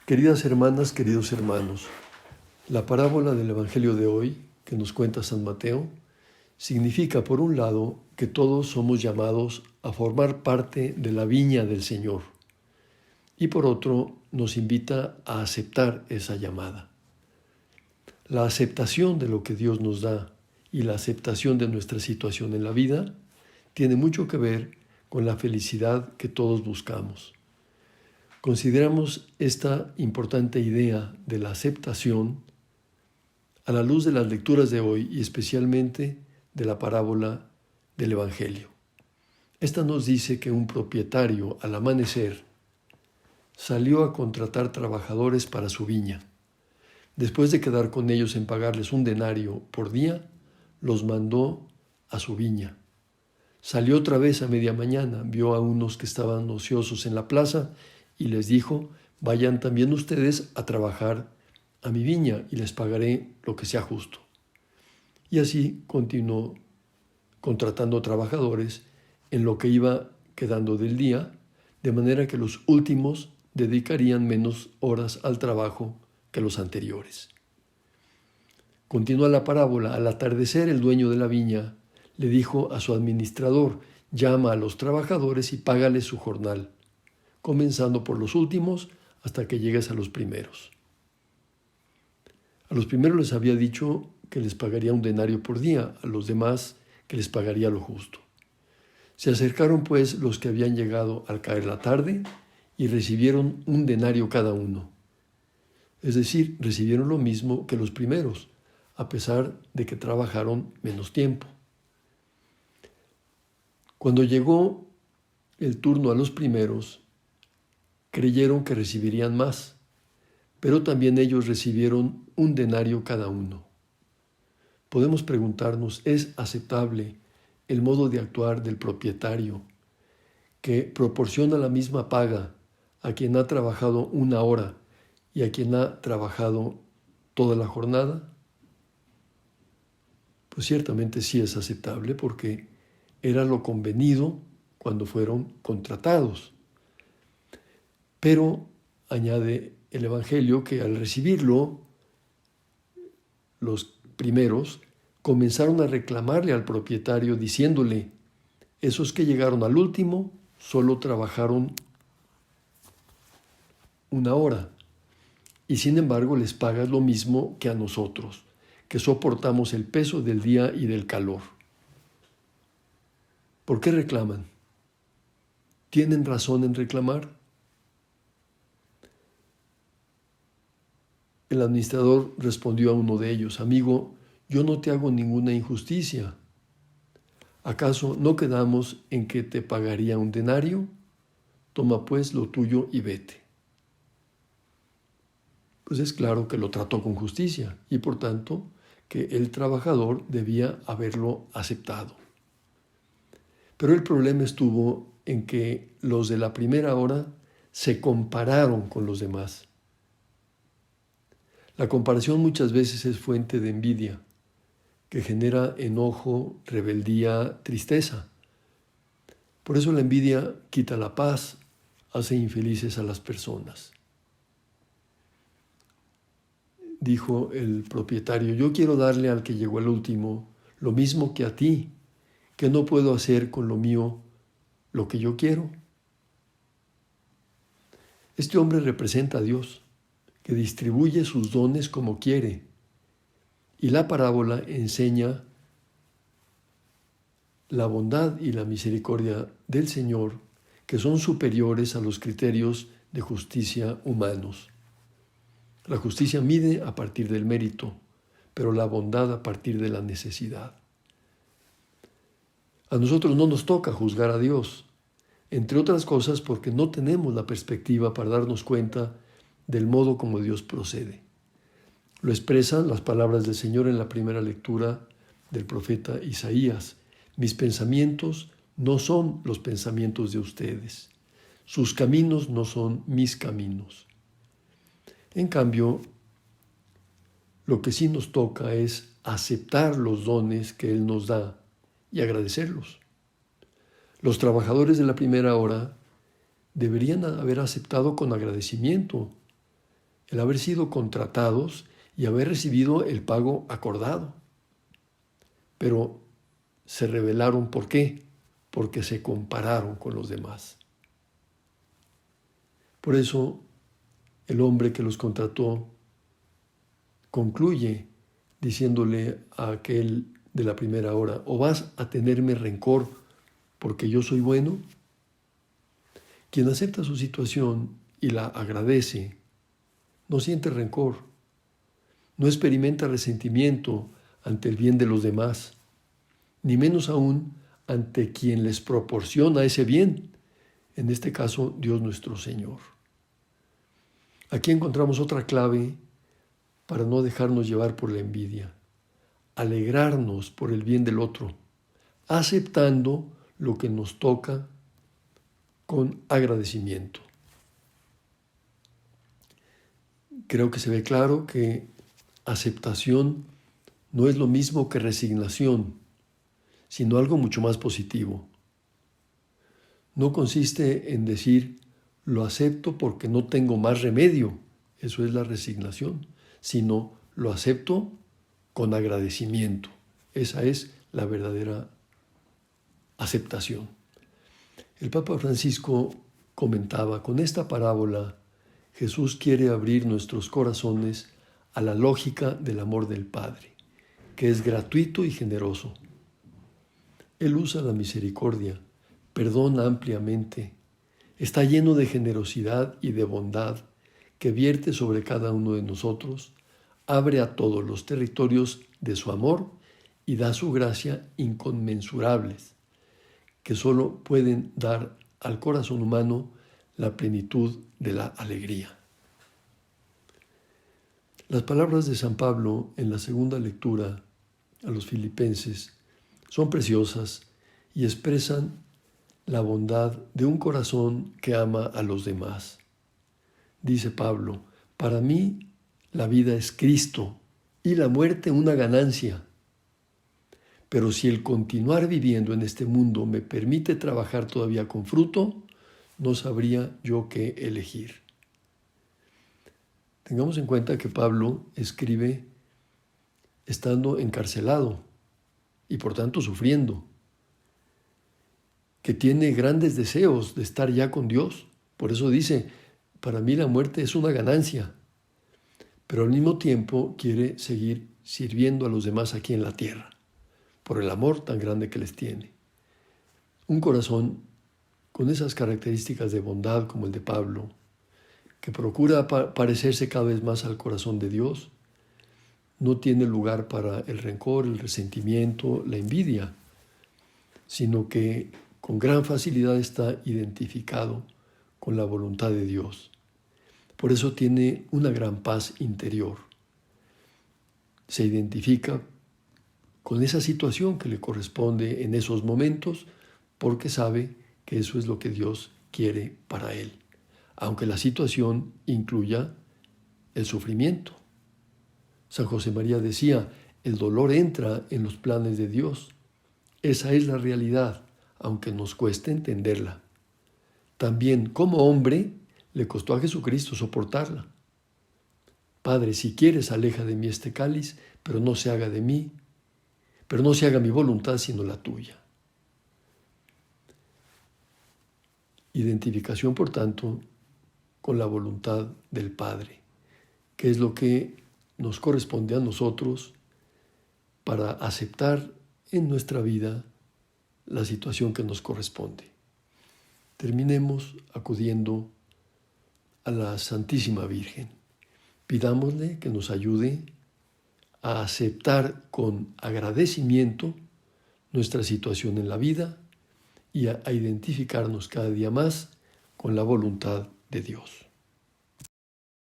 Queridas hermanas, queridos hermanos, la parábola del Evangelio de hoy, que nos cuenta San Mateo, significa, por un lado, que todos somos llamados a formar parte de la viña del Señor, y por otro, nos invita a aceptar esa llamada. La aceptación de lo que Dios nos da y la aceptación de nuestra situación en la vida tiene mucho que ver con la felicidad que todos buscamos. Consideramos esta importante idea de la aceptación a la luz de las lecturas de hoy y especialmente de la parábola del Evangelio. Esta nos dice que un propietario al amanecer salió a contratar trabajadores para su viña. Después de quedar con ellos en pagarles un denario por día, los mandó a su viña. Salió otra vez a media mañana, vio a unos que estaban ociosos en la plaza y les dijo: vayan también ustedes a trabajar a mi viña y les pagaré lo que sea justo. Y así continuó contratando trabajadores en lo que iba quedando del día, de manera que los últimos dedicarían menos horas al trabajo que los anteriores. Continúa la parábola. Al atardecer, el dueño de la viña le dijo a su administrador: llama a los trabajadores y págales su jornal, comenzando por los últimos hasta que llegues a los primeros. A los primeros les había dicho que les pagaría un denario por día, a los demás que les pagaría lo justo. Se acercaron pues los que habían llegado al caer la tarde y recibieron un denario cada uno. Es decir, recibieron lo mismo que los primeros, a pesar de que trabajaron menos tiempo. Cuando llegó el turno a los primeros, creyeron que recibirían más, pero también ellos recibieron un denario cada uno. Podemos preguntarnos, ¿es aceptable el modo de actuar del propietario que proporciona la misma paga a quien ha trabajado una hora y a quien ha trabajado toda la jornada? Pues ciertamente sí es aceptable, porque era lo convenido cuando fueron contratados. Pero añade el Evangelio que al recibirlo, los primeros comenzaron a reclamarle al propietario diciéndole: esos que llegaron al último solo trabajaron una hora, y sin embargo les pagas lo mismo que a nosotros, que soportamos el peso del día y del calor. ¿Por qué reclaman? ¿Tienen razón en reclamar? El administrador respondió a uno de ellos: amigo, yo no te hago ninguna injusticia. ¿Acaso no quedamos en que te pagaría un denario? Toma pues lo tuyo y vete. Pues es claro que lo trató con justicia y por tanto que el trabajador debía haberlo aceptado. Pero el problema estuvo en que los de la primera hora se compararon con los demás. La comparación muchas veces es fuente de envidia, que genera enojo, rebeldía, tristeza. Por eso la envidia quita la paz, hace infelices a las personas. Dijo el propietario: yo quiero darle al que llegó al último lo mismo que a ti, que no puedo hacer con lo mío lo que yo quiero. Este hombre representa a Dios, que distribuye sus dones como quiere, y la parábola enseña la bondad y la misericordia del Señor, que son superiores a los criterios de justicia humanos. La justicia mide a partir del mérito, pero la bondad a partir de la necesidad. A nosotros no nos toca juzgar a Dios, entre otras cosas porque no tenemos la perspectiva para darnos cuenta del modo como Dios procede. Lo expresan las palabras del Señor en la primera lectura del profeta Isaías: mis pensamientos no son los pensamientos de ustedes, sus caminos no son mis caminos. En cambio, lo que sí nos toca es aceptar los dones que Él nos da y agradecerlos. Los trabajadores de la primera hora deberían haber aceptado con agradecimiento el haber sido contratados y haber recibido el pago acordado. Pero se rebelaron, ¿por qué? Porque se compararon con los demás. Por eso el hombre que los contrató concluye diciéndole a aquel de la primera hora: ¿o vas a tenerme rencor porque yo soy bueno? Quien acepta su situación y la agradece, no siente rencor, no experimenta resentimiento ante el bien de los demás, ni menos aún ante quien les proporciona ese bien, en este caso Dios nuestro Señor. Aquí encontramos otra clave para no dejarnos llevar por la envidia: alegrarnos por el bien del otro, aceptando lo que nos toca con agradecimiento. Creo que se ve claro que aceptación no es lo mismo que resignación, sino algo mucho más positivo. No consiste en decir: lo acepto porque no tengo más remedio, eso es la resignación, sino lo acepto con agradecimiento. Esa es la verdadera aceptación. El Papa Francisco comentaba: con esta parábola Jesús quiere abrir nuestros corazones a la lógica del amor del Padre, que es gratuito y generoso. Él usa la misericordia, perdona ampliamente, está lleno de generosidad y de bondad que vierte sobre cada uno de nosotros, abre a todos los territorios de su amor y da su gracia inconmensurables, que solo pueden dar al corazón humano la plenitud de la alegría. Las palabras de San Pablo en la segunda lectura a los Filipenses son preciosas y expresan la bondad de un corazón que ama a los demás. Dice Pablo: para mí la vida es Cristo y la muerte una ganancia. Pero si el continuar viviendo en este mundo me permite trabajar todavía con fruto, no sabría yo qué elegir. Tengamos en cuenta que Pablo escribe estando encarcelado y por tanto sufriendo, que tiene grandes deseos de estar ya con Dios. Por eso dice: para mí la muerte es una ganancia, pero al mismo tiempo quiere seguir sirviendo a los demás aquí en la tierra, por el amor tan grande que les tiene. Un corazón con esas características de bondad como el de Pablo, que procura parecerse cada vez más al corazón de Dios, no tiene lugar para el rencor, el resentimiento, la envidia, sino que con gran facilidad está identificado con la voluntad de Dios. Por eso tiene una gran paz interior. Se identifica con esa situación que le corresponde en esos momentos, porque sabe que eso es lo que Dios quiere para él, aunque la situación incluya el sufrimiento. San José María decía: el dolor entra en los planes de Dios. Esa es la realidad, aunque nos cueste entenderla. También, como hombre, le costó a Jesucristo soportarla. Padre, si quieres, aleja de mí este cáliz, pero no se haga mi voluntad, sino la tuya. Identificación, por tanto, con la voluntad del Padre, que es lo que nos corresponde a nosotros para aceptar en nuestra vida la situación que nos corresponde. Terminemos acudiendo a la Santísima Virgen. Pidámosle que nos ayude a aceptar con agradecimiento nuestra situación en la vida y a identificarnos cada día más con la voluntad de Dios.